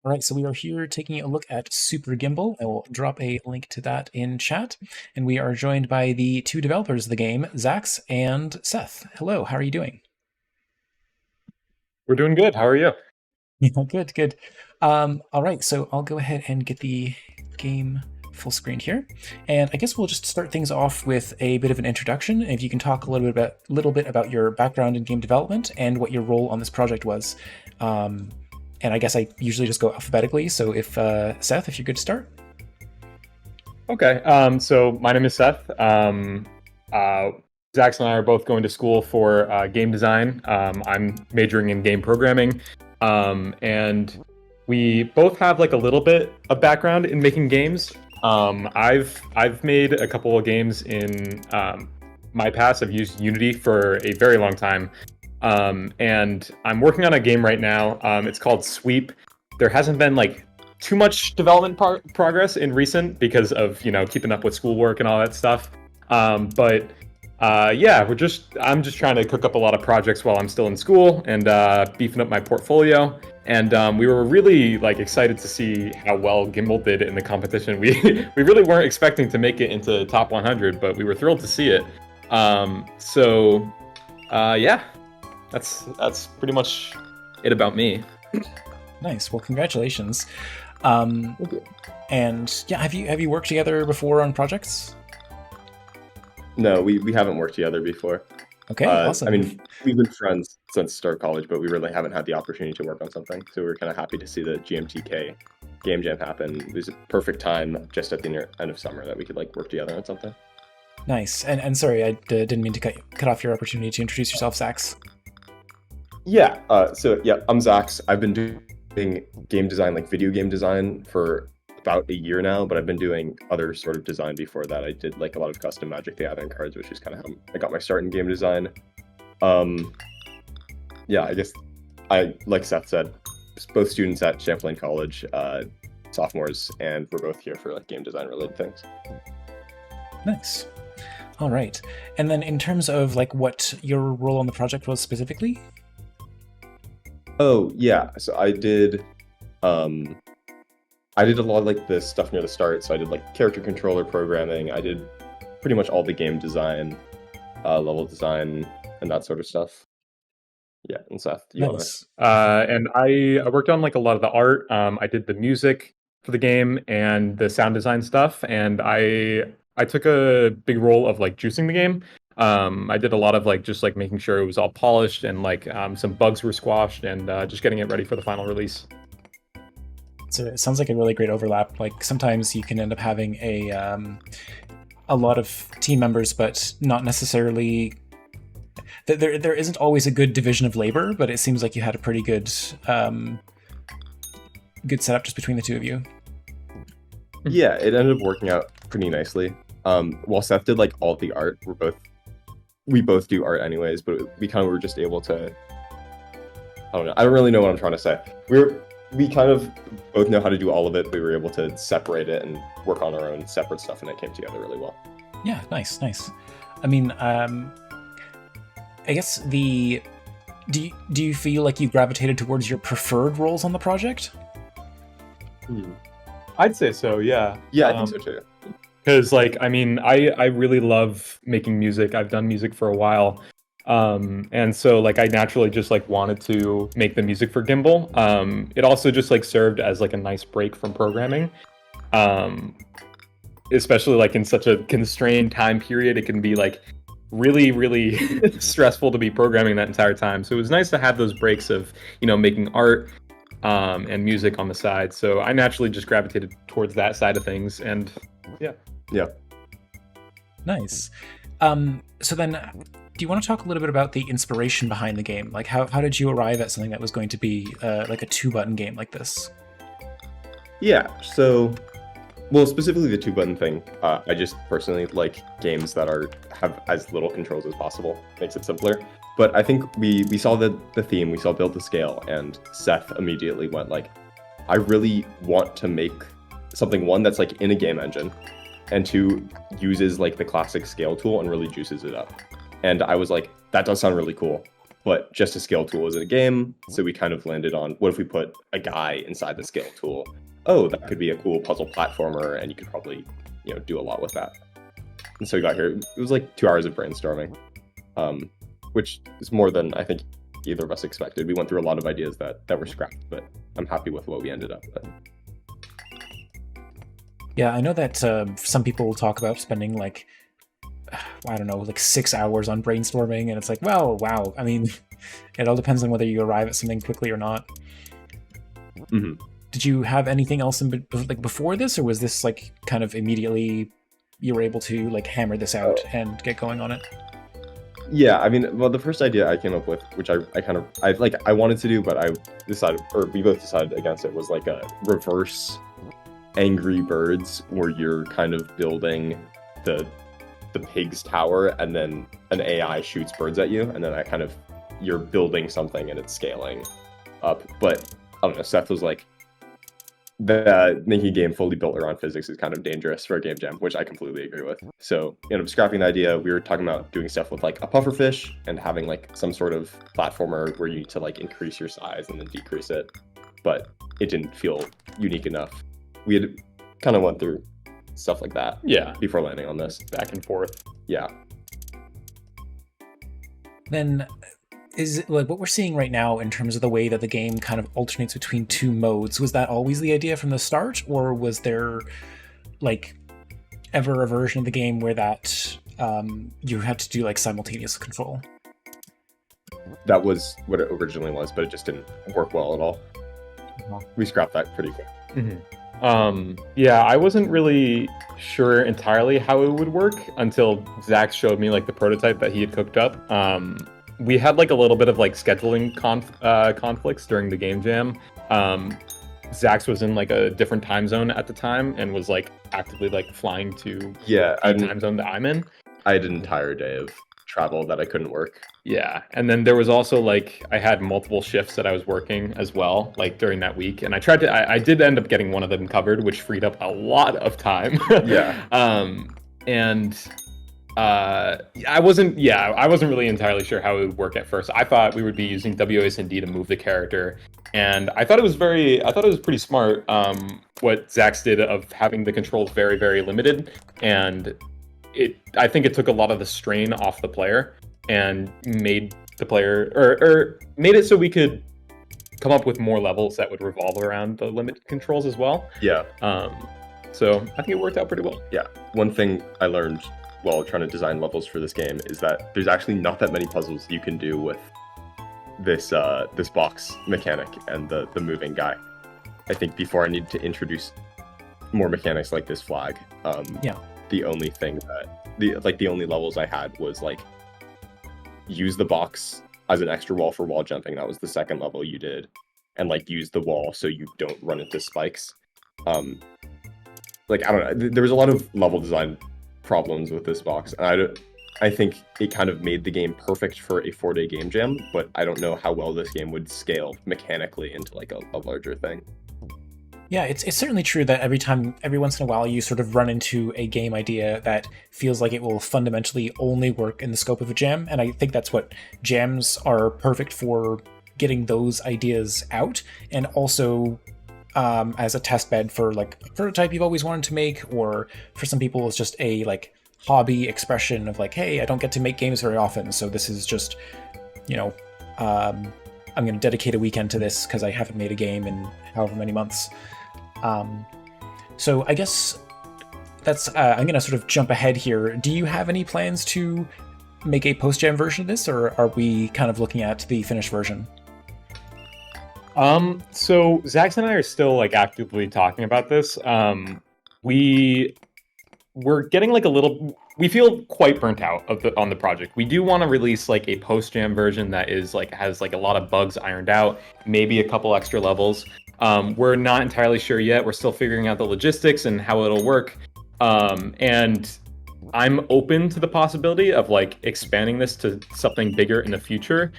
All right, so we are here taking a look at Super Gimbal. I will drop a link to that in chat. And we are joined by the two developers of the game, Zax and Seth. Hello, how are you doing? We're doing good. How are you? Yeah, good, good. All right, so I'll go ahead and get the game full screen here. And I guess we'll just start things off with a bit of an introduction. If you can talk a little bit about your background in game development and what your role on this project was. Um, and I guess I usually just go alphabetically. So if Seth, if you're good to start. Okay. So my name is Seth. Uh, Zax and I are both going to school for game design. I'm majoring in game programming, and we both have like a little bit of background in making games. I've made a couple of games in my past. I've used Unity for a very long time, and I'm working on a game right now. It's called Sweep. There hasn't been like too much development progress in recent because of keeping up with schoolwork and all that stuff. But yeah, I'm just trying to cook up a lot of projects while I'm still in school and beefing up my portfolio. And we were really like excited to see how well Gimbal did in the competition. We really weren't expecting to make it into top 100, but we were thrilled to see it. Yeah, that's pretty much it about me. Nice. Well, congratulations. Um, and yeah, have you worked together before on projects? No, we haven't worked together before. Okay, I awesome. mean, we've been friends since start college, but we really haven't had the opportunity to work on something. So we were kind of happy to see the GMTK game jam happen. It was a perfect time just at the end of summer that we could like work together on something. Nice. And sorry, I didn't mean to cut off your opportunity to introduce yourself, Sax. Yeah. So I'm Zax. I've been doing game design, like video game design, for about a year now, but I've been doing other sort of design before that. I did like a lot of custom Magic the Gathering cards, which is kind of how I got my start in game design. Um, yeah, I guess like Seth said, both students at Champlain College, sophomores, and we're both here for like game design related things. Nice. All right. And then in terms of like what your role on the project was specifically? Oh yeah, so um I did a lot of like the stuff near the start. So I did like character controller programming. I did pretty much all the game design, level design, and that sort of stuff. Yeah, and Seth, do you wanna? Nice. And I worked on like a lot of the art. I did the music for the game and the sound design stuff, and I took a big role of like juicing the game. I did a lot of like just like making sure it was all polished and like some bugs were squashed and just getting it ready for the final release. So it sounds like a really great overlap. Like sometimes you can end up having a lot of team members, but not necessarily. There isn't always a good division of labor, but it seems like you had a pretty good setup just between the two of you. Yeah, it ended up working out pretty nicely. While Seth did like all the art, we both do art anyways, but we kind of were just able to. I don't know. I don't really know what I'm trying to say. We kind of both know how to do all of it, but we were able to separate it and work on our own separate stuff, and it came together really well. Yeah, nice, nice. I mean, I guess do you feel like you gravitated towards your preferred roles on the project? Hmm. I'd say so, yeah. Yeah, I think so too. Because like I mean, I really love making music. I've done music for a while. And so like I naturally just like wanted to make the music for Gimbal. It also just like served as like a nice break from programming. Um, Especially like in such a constrained time period, it can be like really stressful to be programming that entire time. So it was nice to have those breaks of, making art and music on the side. So I naturally just gravitated towards that side of things and yeah. Yeah. Nice. So then, do you want to talk a little bit about the inspiration behind the game? Like, how did you arrive at something that was going to be like a two-button game like this? Yeah. So, well, specifically the two-button thing. I just personally like games that have as little controls as possible. Makes it simpler. But I think we saw the theme, we saw build to scale, and Seth immediately went like, I really want to make something, one, that's like in a game engine, and two, uses like the classic scale tool and really juices it up. And I was like, that does sound really cool. but just a scale tool is in a game. So we kind of landed on, what if we put a guy inside the scale tool? Oh, that could be a cool puzzle platformer, and you could probably, do a lot with that. And so we got here. It was like 2 hours of brainstorming, which is more than I think either of us expected. We went through a lot of ideas that were scrapped, but I'm happy with what we ended up with. Yeah, I know that some people talk about spending like, I don't know, like 6 hours on brainstorming, and it's like, well, wow. I mean, it all depends on whether you arrive at something quickly or not. Mm-hmm. Did you have anything else like before this, or was this like kind of immediately you were able to like hammer this out and get going on it? Yeah, I mean, well, the first idea I came up with, which I wanted to do, but I decided, or we both decided against it, was like a reverse Angry Birds, where you're kind of building the pig's tower, and then an AI shoots birds at you, and then you're building something and it's scaling up. But I don't know, Seth was like, making a game fully built around physics is kind of dangerous for a game jam, which I completely agree with. So, scrapping the idea, we were talking about doing stuff with like a pufferfish and having like some sort of platformer where you need to like increase your size and then decrease it, but it didn't feel unique enough. We had kind of went through stuff like that before landing on this. Back and forth. Yeah. Then is it like what we're seeing right now in terms of the way that the game kind of alternates between 2 modes? Was that always the idea from the start, or was there like ever a version of the game where that you had to do like simultaneous control? That was what it originally was, but it just didn't work well at all. We scrapped that pretty quick. Mm-hmm. Yeah, I wasn't really sure entirely how it would work until Zach showed me like the prototype that he had cooked up. We had like a little bit of like scheduling conflicts during the game jam. Zax was in like a different time zone at the time and was like actively like flying to the time zone that I'm in. I had an entire day of travel that I couldn't work. Yeah, and then there was also like I had multiple shifts that I was working as well, like during that week, and I did end up getting one of them covered, which freed up a lot of time. I wasn't really entirely sure how it would work at first. I thought we would be using WASD to move the character, and I thought it was pretty smart what Zax did of having the controls very, very limited, and I think it took a lot of the strain off the player and made the player or made it so we could come up with more levels that would revolve around the limited controls as well. Yeah. So I think it worked out pretty well. Yeah. One thing I learned while trying to design levels for this game is that there's actually not that many puzzles you can do with this box mechanic and the moving guy. I think before I needed to introduce more mechanics like this flag. The only thing that the only levels I had was like use the box as an extra wall for wall jumping. That was the second level you did, and like use the wall so you don't run into spikes. Like I don't know, there was a lot of level design problems with this box, and I think it kind of made the game perfect for a 4-day game jam, but I don't know how well this game would scale mechanically into like a larger thing. Yeah, it's certainly true that every once in a while, you sort of run into a game idea that feels like it will fundamentally only work in the scope of a jam, and I think that's what jams are perfect for, getting those ideas out, and also as a test bed for like a prototype you've always wanted to make, or for some people it's just a like hobby expression of like, hey, I don't get to make games very often, so this is just, I'm going to dedicate a weekend to this because I haven't made a game in however many months. So I guess that's I'm going to sort of jump ahead here. Do you have any plans to make a post-jam version of this, or are we kind of looking at the finished version? So Zax and I are still like actively talking about this. We're getting like we feel quite burnt out on the project. We do want to release like a post-jam version that is like has like a lot of bugs ironed out, maybe a couple extra levels. We're not entirely sure yet. We're still figuring out the logistics and how it'll work. And I'm open to the possibility of like expanding this to something bigger in the future.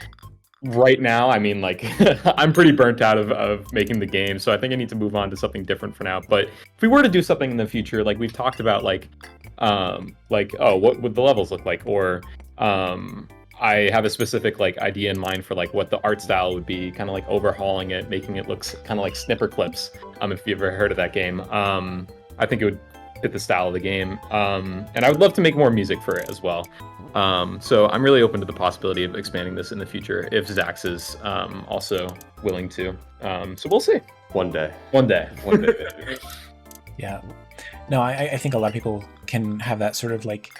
Right now, I mean, like, I'm pretty burnt out of making the game, so I think I need to move on to something different for now. But if we were to do something in the future, like we've talked about, what would the levels look like? Or I have a specific like idea in mind for like what the art style would be, kind of like overhauling it, making it look kind of like snipper clips. If you've ever heard of that game, I think it would fit the style of the game. And I would love to make more music for it as well. So I'm really open to the possibility of expanding this in the future if Zax is also willing to. So we'll see. One day. One day. One day. Yeah. No, I think a lot of people can have that sort of like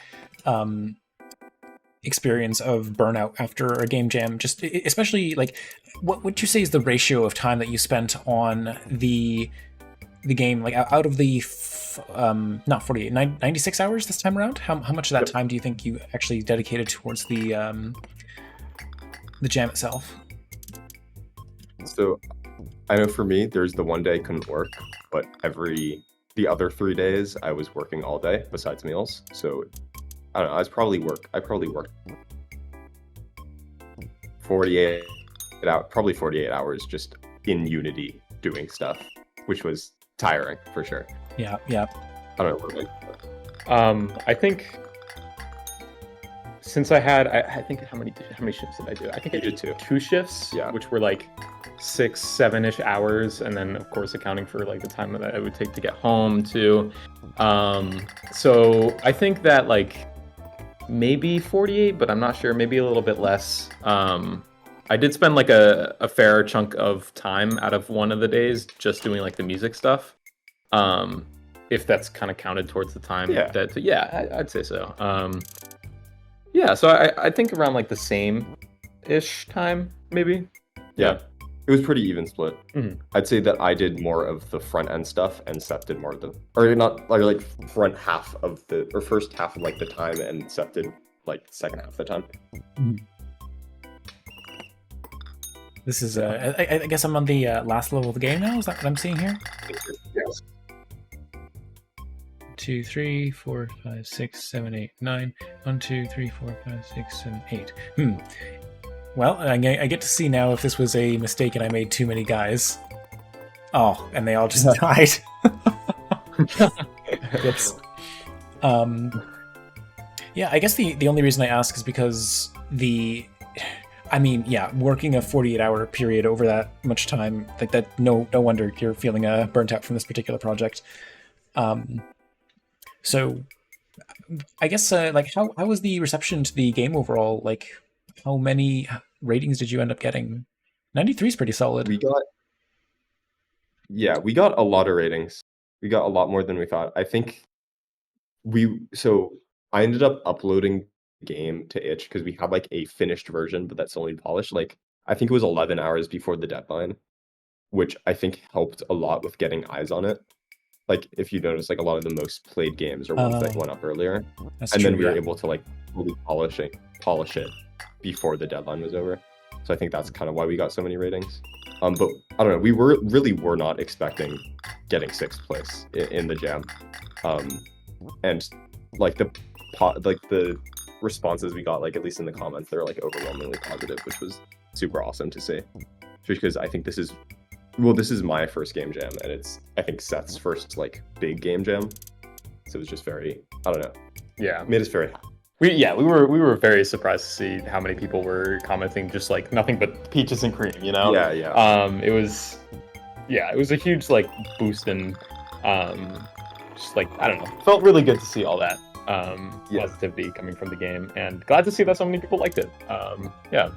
experience of burnout after a game jam. Just especially like, what would you say is the ratio of time that you spent on the game? Like out of the not 48, 96 hours this time around. How much of that time do you think you actually dedicated towards the jam itself? So I know for me, there's the one day I couldn't work, but the other 3 days I was working all day besides meals. So I don't know, I probably worked 48 probably 48 hours just in Unity doing stuff, which was tiring for sure. Yeah. I don't know. I think since I think how many shifts did I do? I think I did two shifts, Yeah. which were like 6-7ish hours, and then of course accounting for like the time that it would take to get home too. So I think that like maybe 48, but I'm not sure, maybe a little bit less. I did spend like a fair chunk of time out of one of the days just doing like the music stuff. If that's kind of counted towards the time. Yeah. I'd say so. Yeah, so I think around like the same-ish time, maybe. Yeah. It was pretty even split. Mhm. I'd say that I did more of the front end stuff and Seth did more of the, like front half of first half of like the time, and Seth did like second half of the time. This is I guess I'm on the last level of the game now. Is that what I'm seeing here? Yes. 2, 3, 4, 5, 6, 7, 8, 9. 1, 2, 3, 4, 5, 6, 7, 8. Well, I get to see now if this was a mistake and I made too many guys. Oh, and they all just died. Oops. Yeah, I guess the only reason I ask is because working a 48-hour period over that much time, like that, no wonder you're feeling burnt out from this particular project. So I guess like how was the reception to the game overall? Like, how many ratings did you end up getting? 93 is pretty solid. We got a lot of ratings. We got a lot more than we thought. I think I ended up uploading the game to itch because we had like a finished version, but that's only polished. Like, I think it was 11 hours before the deadline, which I think helped a lot with getting eyes on it. Like, if you notice, like a lot of the most played games are ones that went up earlier, and then we were able to like fully polish it before the deadline was over. So I think that's kind of why we got so many ratings. But I don't know, we were not expecting getting 6th place in the jam, and like the responses we got, like at least in the comments, they're like overwhelmingly positive, which was super awesome to see. Just because I think this is my first game jam, and it's I think Seth's first like big game jam. So it was just very, I don't know. Yeah, made us very happy. We were very surprised to see how many people were commenting just like nothing but peaches and cream, you know? Yeah. It was a huge like boost in just like, I don't know, felt really good to see all that positivity coming from the game, and glad to see that so many people liked it. Yeah.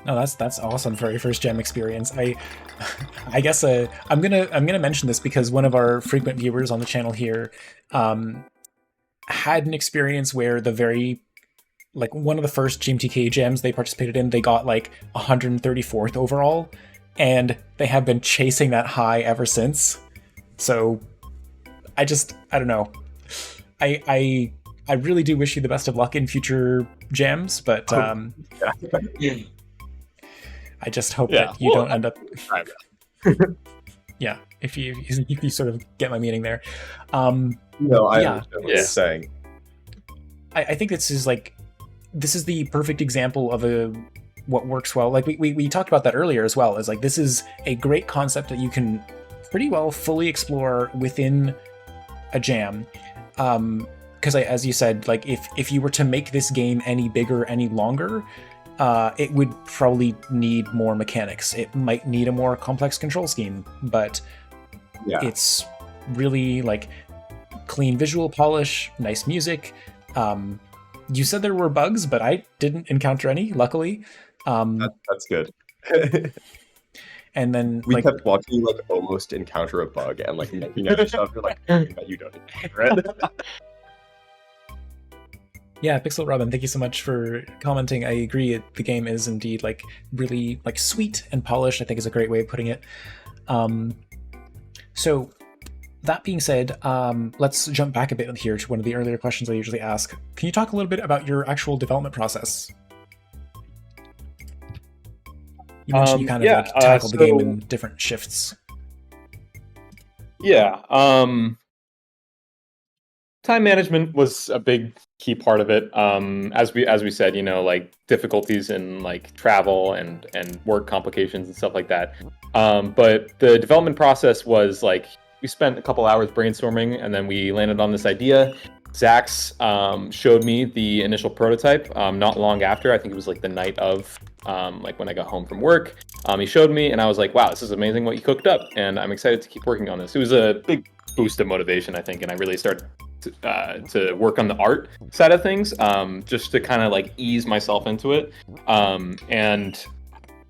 No, that's awesome for your first jam experience. I guess I'm gonna mention this because one of our frequent viewers on the channel here had an experience where one of the first GMTK jams they participated in, they got like 134th overall, and they have been chasing that high ever since. So I don't know. I really do wish you the best of luck in future jams, but I just hope that you don't end up. Yeah, if you sort of get my meaning there. No, I understand what you're saying. I think this is the perfect example of what works well. Like we talked about that earlier as well. Is like this is a great concept that you can pretty well fully explore within a jam. because as you said, like if you were to make this game any bigger, any longer, it would probably need more mechanics. It might need a more complex control scheme, but Yeah. it's really like clean visual polish, nice music. You said there were bugs, but I didn't encounter any, luckily. That's good. And then We like kept watching you like almost encounter a bug and like making other stuff. You're like, you don't encounter it. yeah, Pixel Robin, thank you so much for commenting. I agree, the game is indeed like really like sweet and polished, I think is a great way of putting it. So that being said, let's jump back a bit here to one of the earlier questions I usually ask. Can you talk a little bit about your actual development process? You mentioned you kind of like tackled the game in different shifts. Yeah. Time management was a big key part of it. As we said, you know, like difficulties in like travel and work complications and stuff like that. But the development process was like we spent a couple hours brainstorming, and then we landed on this idea. Zax showed me the initial prototype not long after. I think it was like the night of like when I got home from work. He showed me, and I was like, wow, this is amazing what you cooked up, and I'm excited to keep working on this. It was a big boost of motivation, I think, and I really started to work on the art side of things, just to kind of like ease myself into it. And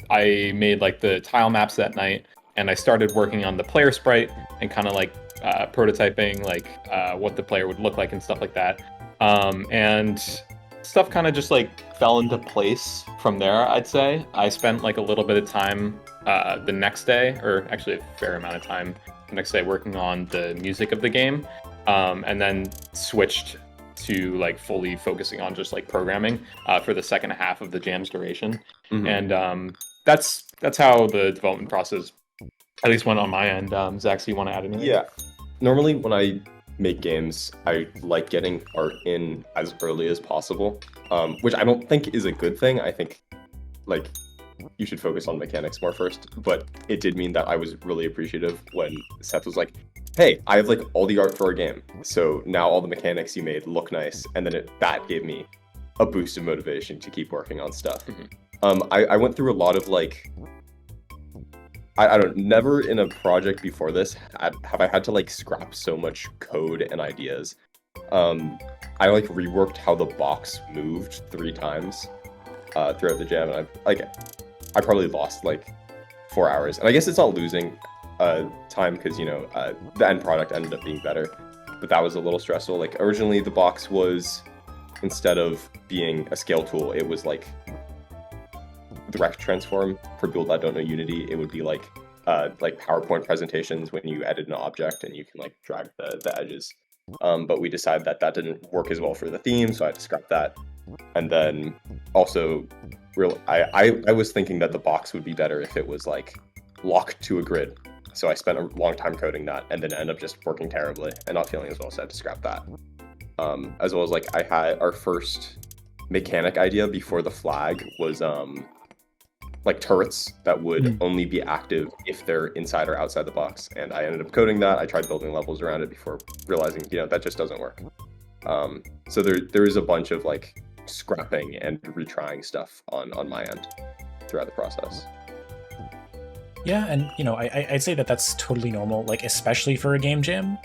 I made like the tile maps that night, and I started working on the player sprite and kind of like prototyping like what the player would look like and stuff like that. And stuff kind of just like fell into place from there, I'd say. I spent like a little bit of time the next day, or actually a fair amount of time the next day, working on the music of the game. And then switched to like fully focusing on just like programming for the second half of the jam's duration. Mhm. And that's how the development process at least went on my end. Zach, so you want to add anything? Yeah. Normally, when I make games, I like getting art in as early as possible, which I don't think is a good thing. I think like you should focus on mechanics more first. But it did mean that I was really appreciative when Seth was like, hey, I have like all the art for our game, so now all the mechanics you made look nice, and then that gave me a boost of motivation to keep working on stuff. I went through a lot of like, I don't, never in a project before this have I had to like scrap so much code and ideas. I like reworked how the box moved 3 times throughout the jam, and I probably lost like 4 hours, and I guess it's not losing time because, you know, the end product ended up being better, but that was a little stressful. Like originally the box was, instead of being a scale tool, it was like the rect transform. For people that don't know Unity, it would be like PowerPoint presentations when you edit an object and you can like drag the edges. But we decided that didn't work as well for the theme, so I had to scrap that. And then also I was thinking that the box would be better if it was like locked to a grid. So I spent a long time coding that, and then ended up just working terribly and not feeling as well, so I had to scrap that. As well as like I had our first mechanic idea before the flag was like turrets that would only be active if they're inside or outside the box, and I ended up coding that. I tried building levels around it before realizing, you know, that just doesn't work. So there is a bunch of like scrapping and retrying stuff on my end throughout the process. Yeah, and you know, I'd say that that's totally normal, like especially for a game jam.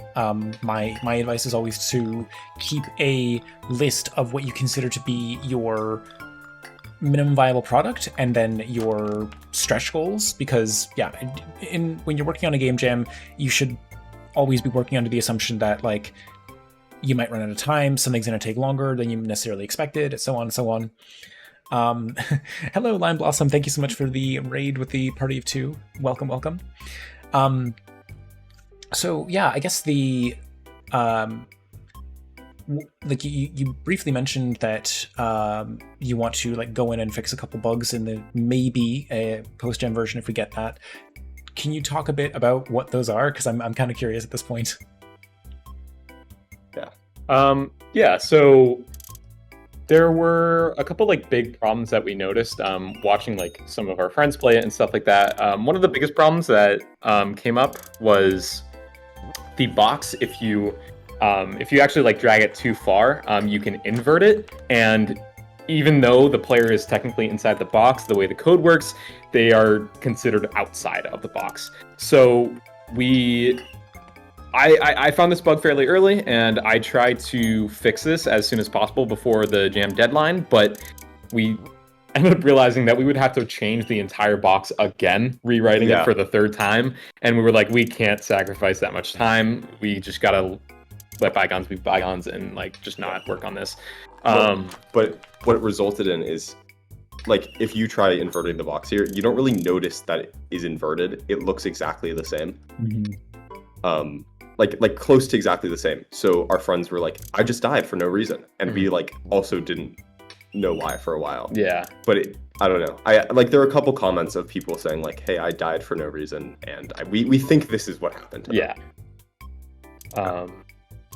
My advice is always to keep a list of what you consider to be your minimum viable product and then your stretch goals, because yeah, when you're working on a game jam, you should always be working under the assumption that like you might run out of time, something's going to take longer than you necessarily expected, so on and so on. Hello, Lime Blossom. Thank you so much for the raid with the party of 2. Welcome, welcome. So yeah, I guess the like you briefly mentioned that you want to like go in and fix a couple bugs in the maybe a post-gen version if we get that. Can you talk a bit about what those are? Because I'm kind of curious at this point. Yeah. So there were a couple like big problems that we noticed watching like some of our friends play it and stuff like that. One of the biggest problems that came up was the box. If you if you actually like drag it too far, you can invert it, and even though the player is technically inside the box, the way the code works, they are considered outside of the box. So I found this bug fairly early, and I tried to fix this as soon as possible before the jam deadline, but we ended up realizing that we would have to change the entire box again, rewriting it for the third time, and we were like, we can't sacrifice that much time. We just gotta let bygones be bygones and like just not work on this. But what it resulted in is, like, if you try inverting the box here, you don't really notice that it is inverted. It looks exactly the same. Mm-hmm. Like close to exactly the same. So our friends were like, I just died for no reason, and we like also didn't know why for a while. Yeah. But I don't know. There are a couple comments of people saying like, hey, I died for no reason, and we think this is what happened. Yeah.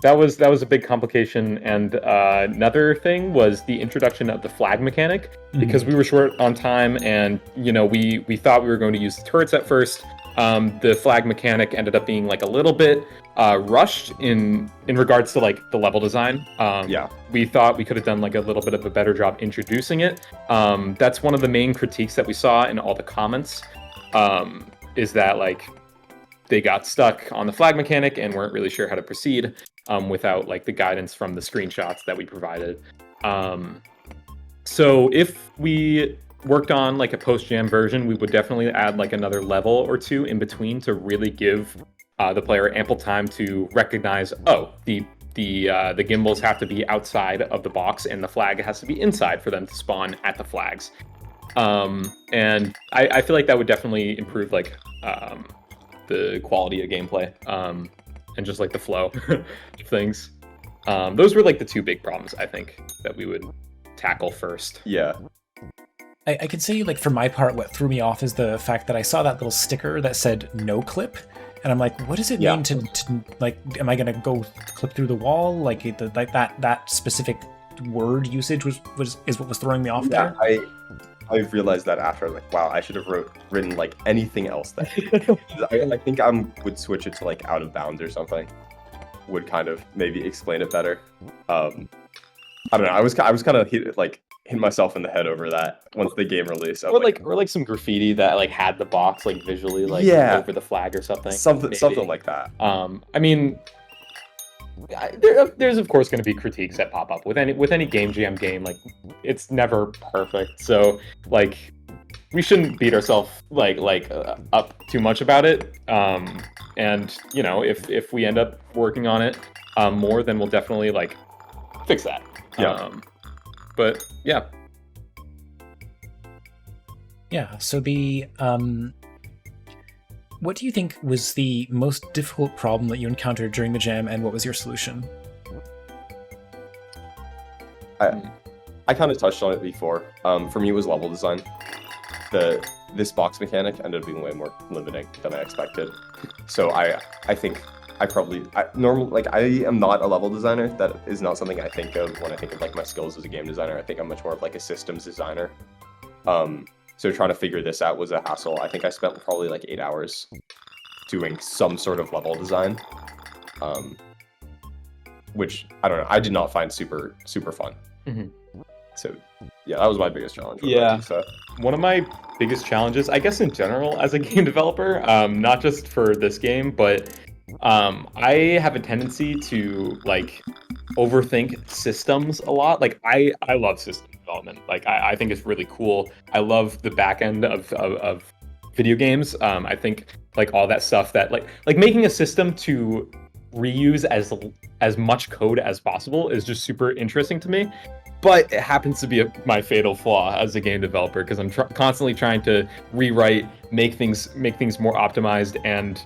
That was a big complication, and another thing was the introduction of the flag mechanic, because we were short on time, and we thought we were going to use the turrets at first. The flag mechanic ended up being like a little bit rushed in regards to like the level design. We thought we could have done like a little bit of a better job introducing it. That's one of the main critiques that we saw in all the comments, is that like they got stuck on the flag mechanic and weren't really sure how to proceed without like the guidance from the screenshots that we provided. So if we worked on like a post-jam version, we would definitely add like another level or two in between to really give the player ample time to recognize, the gimbals have to be outside of the box and the flag has to be inside for them to spawn at the flags. And I feel like that would definitely improve like the quality of gameplay and just like the flow of things. Those were like the two big problems I think that we would tackle first. Yeah. I can say, like, for my part, what threw me off is the fact that I saw that little sticker that said no clip, and I'm like, what does it mean to like, am I gonna go clip through the wall? Like, that specific word usage is what was throwing me off there. I realized that after, like, wow, I should have written like anything else there. I think I would switch it to like out of bounds or something. Would kind of maybe explain it better. I don't know. I was kind of hitting myself in the head over that once the game released. Or like some graffiti that like had the box like visually like over the flag or something. Something like that. I mean, there's of course going to be critiques that pop up with any game jam game. Like, it's never perfect, so like we shouldn't beat ourselves up too much about it. And if we end up working on it more, then we'll definitely like fix that. But yeah. So the what do you think was the most difficult problem that you encountered during the jam, and what was your solution? I kind of touched on it before. For me, it was level design. This box mechanic ended up being way more limiting than I expected. So I think I am not a level designer. That is not something I think of when I think of like my skills as a game designer. I think I'm much more of like a systems designer. So trying to figure this out was a hassle. I think I spent probably like 8 hours doing some sort of level design, which I don't know. I did not find super fun. So yeah, that was my biggest challenge. One of my biggest challenges, I guess in general as a game developer, not just for this game, but I have a tendency to like overthink systems a lot. Like I love system development. Like I think it's really cool. I love the back end of video games. I think like all that stuff that like making a system to reuse as much code as possible is just super interesting to me. But it happens to be my fatal flaw as a game developer, because I'm constantly trying to rewrite, make things more optimized, and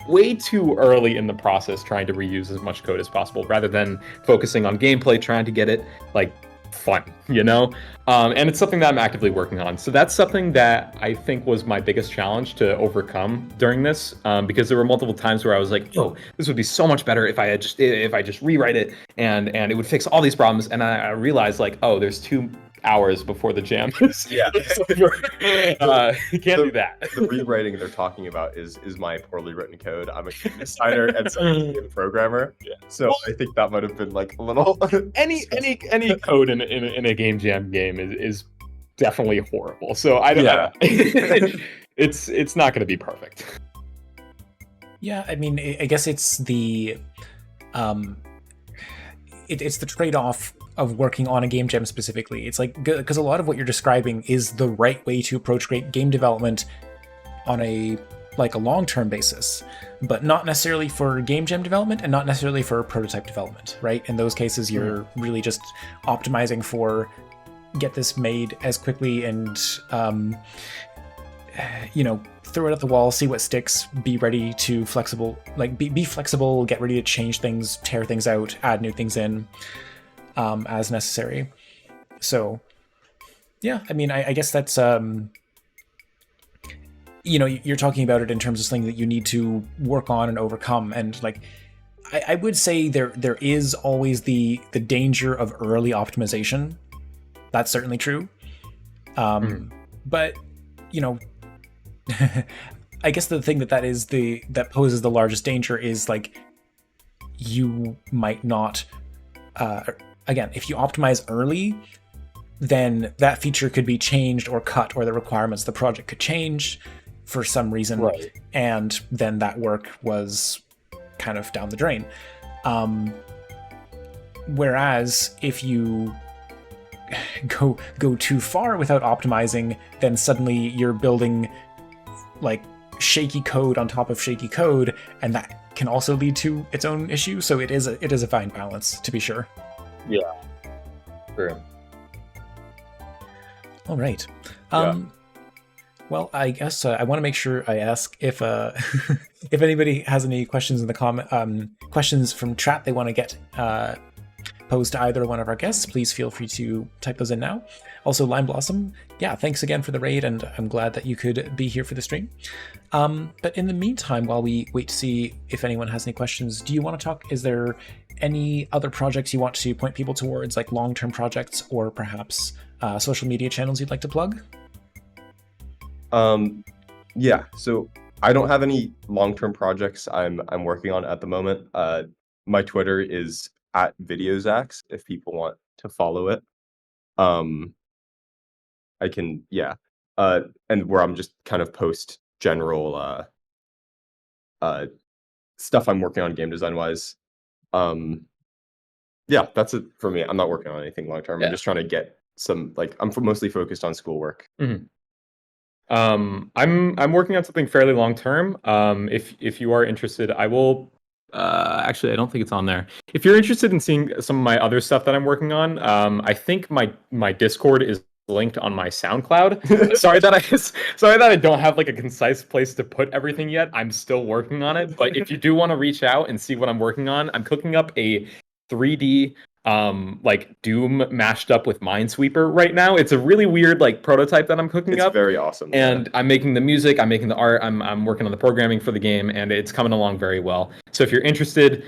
way too early in the process trying to reuse as much code as possible rather than focusing on gameplay, trying to get it like fun, and it's something that I'm actively working on. So that's something that I think was my biggest challenge to overcome during this, because there were multiple times where I was like, this would be so much better if I just rewrite it and it would fix all these problems. And I realized like, there's too hours before the jam Yeah. is over. You can't do that. The rewriting they're talking about is my poorly written code. I'm a game designer and a game programmer, so I think that might have been like a little. any code in a game jam game is definitely horrible. So I don't. Yeah. It's not going to be perfect. Yeah, I mean, I guess it's the it's the trade-off of working on a game jam specifically. It's like, because a lot of what you're describing is the right way to approach great game development on a long-term basis, but not necessarily for game jam development and not necessarily for prototype development, right? In those cases, you're really just optimizing for get this made as quickly and throw it at the wall, see what sticks, be ready to be flexible, get ready to change things, tear things out, add new things in as necessary. So yeah, I mean, I guess that's you're talking about it in terms of something that you need to work on and overcome, and like I would say there is always the danger of early optimization. That's certainly true. But I guess the thing that poses the largest danger is like you might not again, if you optimize early, then that feature could be changed or cut, or the requirements of the project could change for some reason, right, and then that work was kind of down the drain. Whereas if you go too far without optimizing, then suddenly you're building like shaky code on top of shaky code, and that can also lead to its own issue. So it is a fine balance, to be sure. Yeah, true. All right. Well, I guess I want to make sure I ask if if anybody has any questions in the questions from chat they want to get posed to either one of our guests. Please feel free to type those in now. Also, Lime Blossom, yeah, thanks again for the raid, and I'm glad that you could be here for the stream. But in the meantime, while we wait to see if anyone has any questions, do you want to talk? Is there any other projects you want to point people towards, like long-term projects, or perhaps social media channels you'd like to plug? Yeah, so I don't have any long-term projects I'm working on at the moment. My Twitter is @videozax if people want to follow it. I can, yeah. And where I'm just kind of post general stuff I'm working on game design wise. Yeah, that's it for me. I'm not working on anything long term. Yeah. I'm just trying to get some, like, I'm mostly focused on schoolwork. Mm-hmm. I'm working on something fairly long term. If you are interested, I will. Actually, I don't think it's on there. If you're interested in seeing some of my other stuff that I'm working on, I think my Discord is linked on my SoundCloud. sorry that I don't have like a concise place to put everything yet. I'm still working on it. But if you do want to reach out and see what I'm working on, I'm cooking up a 3D like Doom mashed up with Minesweeper right now. It's a really weird like prototype that I'm cooking up. It's very awesome. And I'm making the music, I'm making the art, I'm working on the programming for the game, and it's coming along very well. So if you're interested,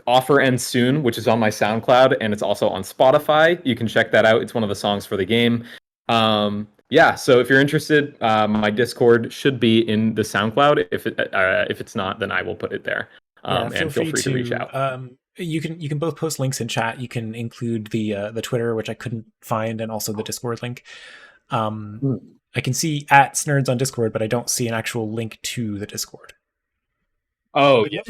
Offer Ends Soon, which is on my SoundCloud, and it's also on Spotify. You can check that out. It's one of the songs for the game. Yeah, so if you're interested, my Discord should be in the SoundCloud. If it's not, then I will put it there. And feel free to reach out. You can both post links in chat. You can include the Twitter, which I couldn't find, and also the Discord link. I can see @snerds on Discord, but I don't see an actual link to the Discord. Oh yeah.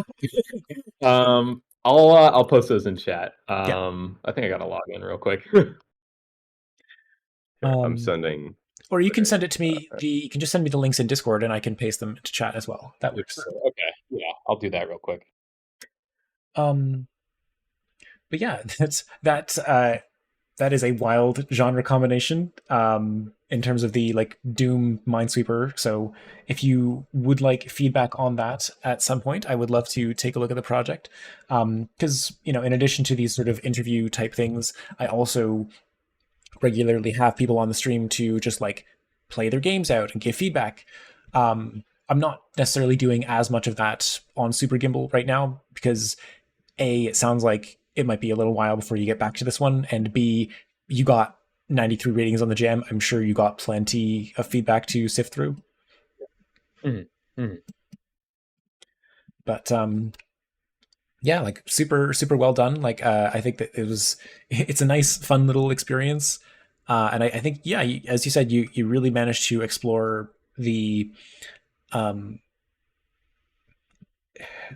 I'll post those in chat. Yeah. I think I gotta log in real quick. I'm sending. Or you can send it to me. You can just send me the links in Discord, and I can paste them to chat as well. That works. Okay. Yeah, I'll do that real quick. But yeah, that is a wild genre combination in terms of the like Doom Minesweeper. So if you would like feedback on that at some point, I would love to take a look at the project. Because in addition to these sort of interview type things, I also regularly have people on the stream to just like play their games out and give feedback. I'm not necessarily doing as much of that on Super Gimbal right now because A, it sounds like it might be a little while before you get back to this one, and B, you got 93 ratings on the jam. I'm sure you got plenty of feedback to sift through. Mm-hmm. But yeah, like super well done. Like I think that it's a nice fun little experience. And I think yeah, as you said, you really managed to explore um,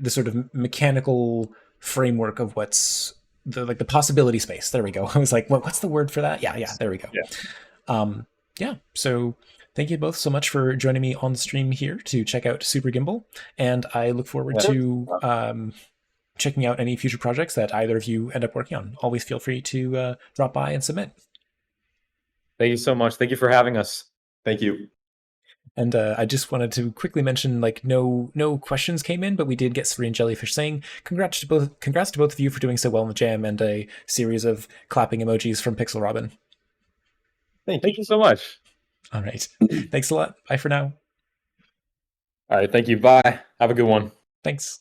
the sort of mechanical framework of what's the possibility space. There we go. I was like, what's the word for that? Yeah, there we go. Yeah. Yeah. So thank you both so much for joining me on the stream here to check out Super Gimbal, and I look forward to checking out any future projects that either of you end up working on. Always feel free to drop by and submit. Thank you so much. Thank you for having us. Thank you. And I just wanted to quickly mention, like, no questions came in, but we did get Serene Jellyfish saying congrats to both of you for doing so well in the jam, and a series of clapping emojis from Pixel Robin. Thank you so much. All right, thanks a lot. Bye for now. All right, thank you. Bye. Have a good one. Thanks.